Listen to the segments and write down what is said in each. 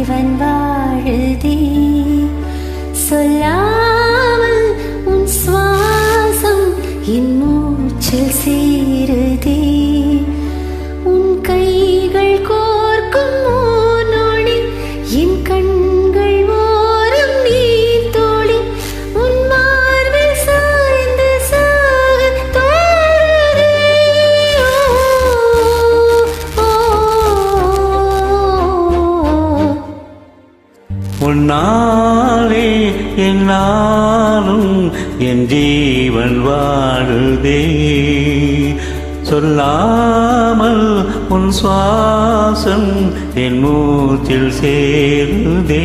ஜீவன் வாழுதே சொல்லாமல் உன் சுவாசம் என் மூச்சில் சேருதே உன் கைகள் கோர்க்கும் நொடி என் கண்கள் ஓரம் நீர் தோழி உன் மார்பில் சாய்ந்து சாக தோழி உன்னாலே என்னாலும் என் ஜீவன் வாழுதே சொல்லாமல் உன் சுவாசம் என் மூச்சில் சேருதே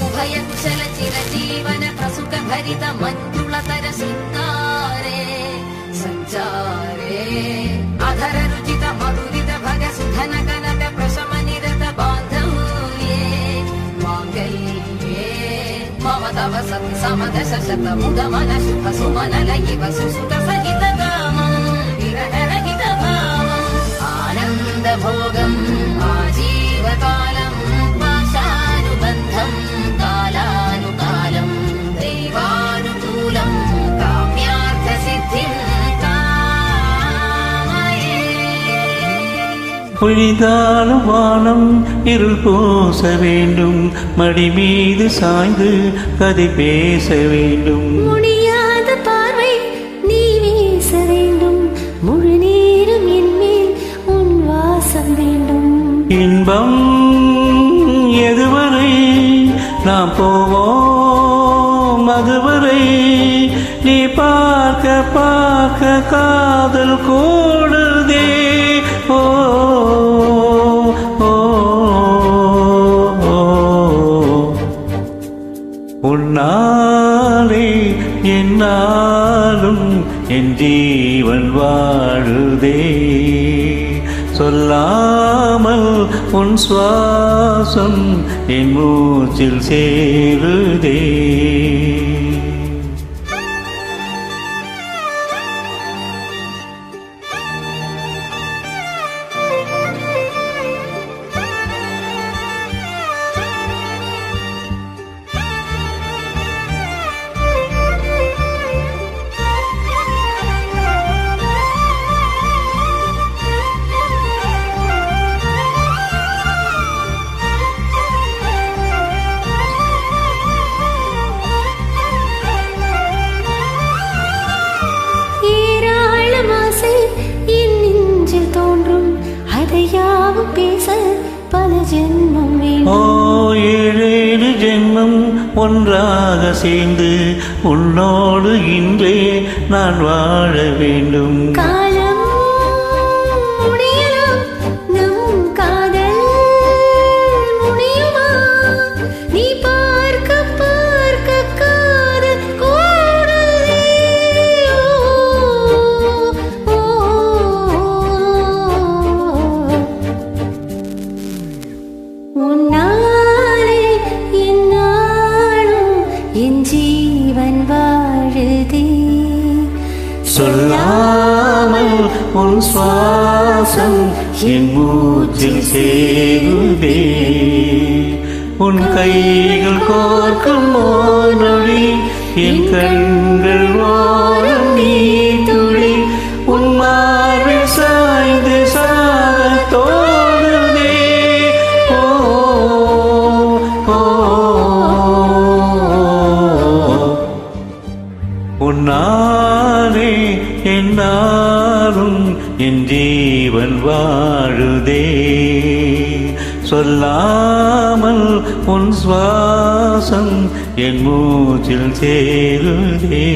உபயகுசல சிரஜீவன பிரசுக பரித மஞ்சுளதர சிங்காரே சஞ்சாரே அதர ருச்சித மதுரித भग सुधन कनक प्रशम निरत बान्धव्ये माङ्गल्ये मम तव सति समदश शत मुदमन शुभ सुमन लयिव सुसुत सहित कामं विरहरहित भावम् आनन्द भोगम् आजीवकालं पाशानुबन्धं कालानुकालं दैवानुकूलं काम्यार्थ सिद्धिं பொழிதாலும் வானம் இருள் பூச வேண்டும் மடி மீது சாய்ந்து கதை பேச வேண்டும் முடியாத பார்வை நீ வீச வேண்டும் முழு நேரம் என் மேல் உன் வாசம் வேண்டும் இன்பம் எதுவரை நாம் போவோம் அதுவரை நீ பார்க்க பார்க்க காதல் கூடுதே ஓ உன்னாலே என்னாலும் என் ஜீவன் வாழுதே சொல்லாமல் உன் சுவாசம் என் மூச்சில் சேருதே பேச பல ஜென்மம் ஓ ஏழேழு ஜென்மம் ஒன்றாக சேர்ந்து உன்னோடு இன்றே நான் வாழ வேண்டும் காலம் முடியலாம் நம் காதல் முடியுமா நீ பார்க்க பார்க்க காதல் கூடுதே உன்னாலே என்னாலும் என் ஜீவன் வாழுதே சொல்லாமல் உன் சுவாசம் என் மூச்சில் சேருதே உன் கைகள் கோர்க்கும் நொடி என் கண்கள் ஓரம் நீர் துளி உன் மார்பில் சாய்ந்து சாக தோணுதே ஓ உன்னாலே என்னாலும் என் ஜீவன் வாழுதே சொல்லாமல் உன் சுவாசம் என் மூச்சில் சேருதே